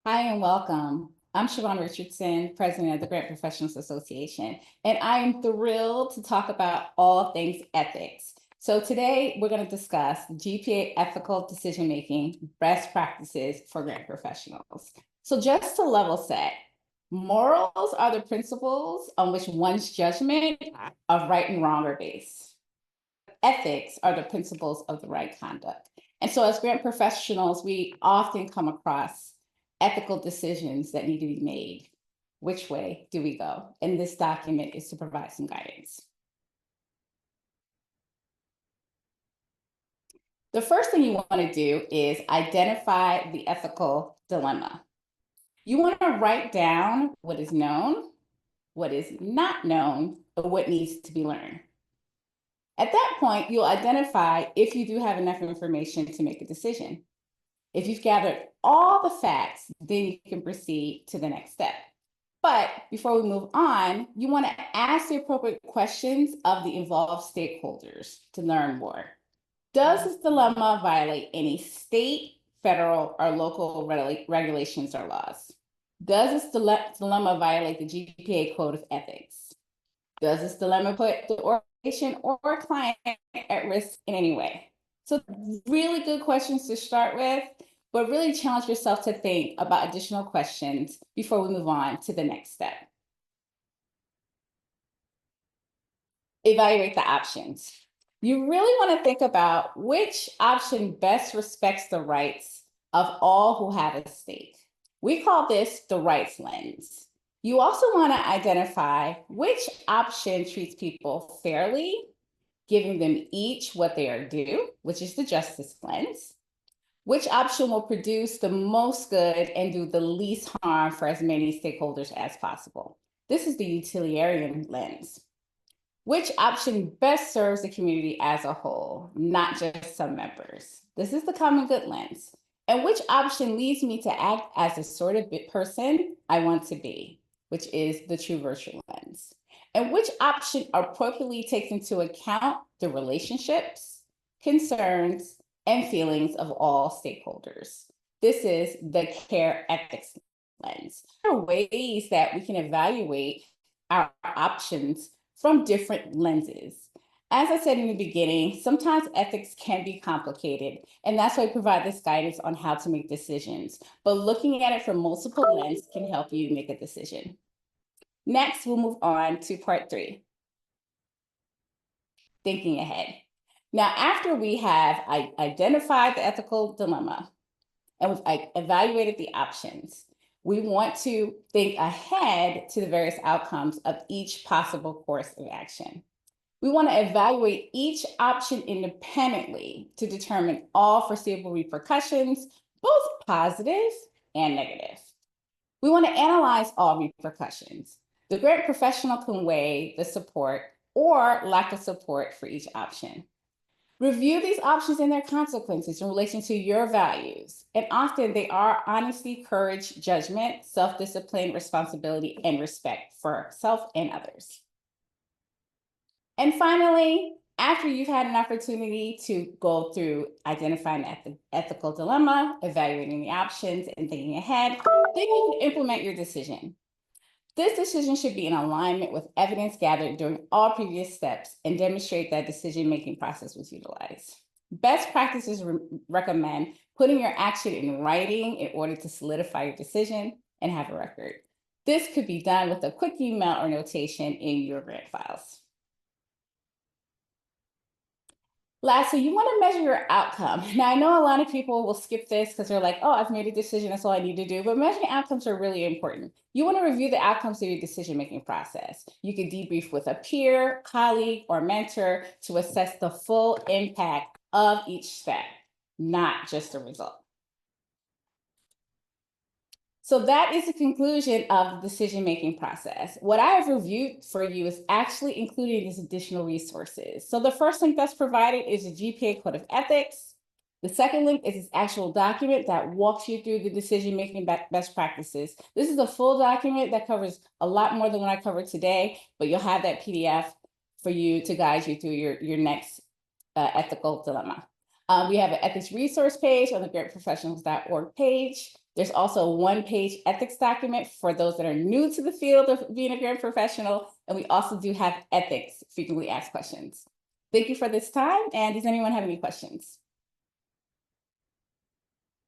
Hi and welcome. I'm Shavonn Richardson, president of the Grant Professionals Association, and I am thrilled to talk about all things ethics. So today we're going to discuss GPA ethical decision-making best practices for grant professionals. So just to level set, morals are the principles on which one's judgment of right and wrong are based. Ethics are the principles of the right conduct. And so as grant professionals, we often come across ethical decisions that need to be made. Which way do we go? And this document is to provide some guidance. The first thing you want to do is identify the ethical dilemma. You want to write down what is known, what is not known, or what needs to be learned. At that point, you'll identify if you do have enough information to make a decision. If you've gathered all the facts, then you can proceed to the next step. But before we move on, you want to ask the appropriate questions of the involved stakeholders to learn more. Does this dilemma violate any state, federal, or local regulations or laws? Does this dilemma violate the GPA Code of Ethics? Does this dilemma put the organization or client at risk in any way? So really good questions to start with, but really challenge yourself to think about additional questions before we move on to the next step. Evaluate the options. You really want to think about which option best respects the rights of all who have a stake. We call this the rights lens. You also want to identify which option treats people fairly, giving them each what they are due, which is the justice lens. Which option will produce the most good and do the least harm for as many stakeholders as possible? This is the utilitarian lens. Which option best serves the community as a whole, not just some members? This is the common good lens. And which option leads me to act as the sort of person I want to be, which is the true virtue lens. And which option appropriately takes into account the relationships, concerns, and feelings of all stakeholders. This is the care ethics lens. There are ways that we can evaluate our options from different lenses. As I said in the beginning, sometimes ethics can be complicated, and that's why I provide this guidance on how to make decisions. But looking at it from multiple lenses can help you make a decision. Next, we'll move on to part 3, thinking ahead. Now, after we have identified the ethical dilemma and we've evaluated the options, we want to think ahead to the various outcomes of each possible course of action. We want to evaluate each option independently to determine all foreseeable repercussions, both positive and negative. We want to analyze all repercussions. The grant professional can weigh the support or lack of support for each option. Review these options and their consequences in relation to your values. And often they are honesty, courage, judgment, self-discipline, responsibility, and respect for self and others. And finally, after you've had an opportunity to go through identifying the ethical dilemma, evaluating the options, and thinking ahead, then you can implement your decision. This decision should be in alignment with evidence gathered during all previous steps and demonstrate that decision-making process was utilized. Best practices recommend putting your action in writing in order to solidify your decision and have a record. This could be done with a quick email or notation in your grant files. Lastly, you want to measure your outcome. Now, I know a lot of people will skip this because they're like, oh, I've made a decision, that's all I need to do. But measuring outcomes are really important. You want to review the outcomes of your decision-making process. You can debrief with a peer, colleague, or mentor to assess the full impact of each step, not just the result. So that is the conclusion of the decision-making process. What I have reviewed for you is actually including these additional resources. So the first link that's provided is the GPA Code of Ethics. The second link is this actual document that walks you through the decision-making best practices. This is a full document that covers a lot more than what I covered today, but you'll have that PDF for you to guide you through your next ethical dilemma. We have an ethics resource page on the grantprofessionals.org page. There's also a one-page ethics document for those that are new to the field of being a grant professional. And we also do have ethics frequently asked questions. Thank you for this time. And does anyone have any questions?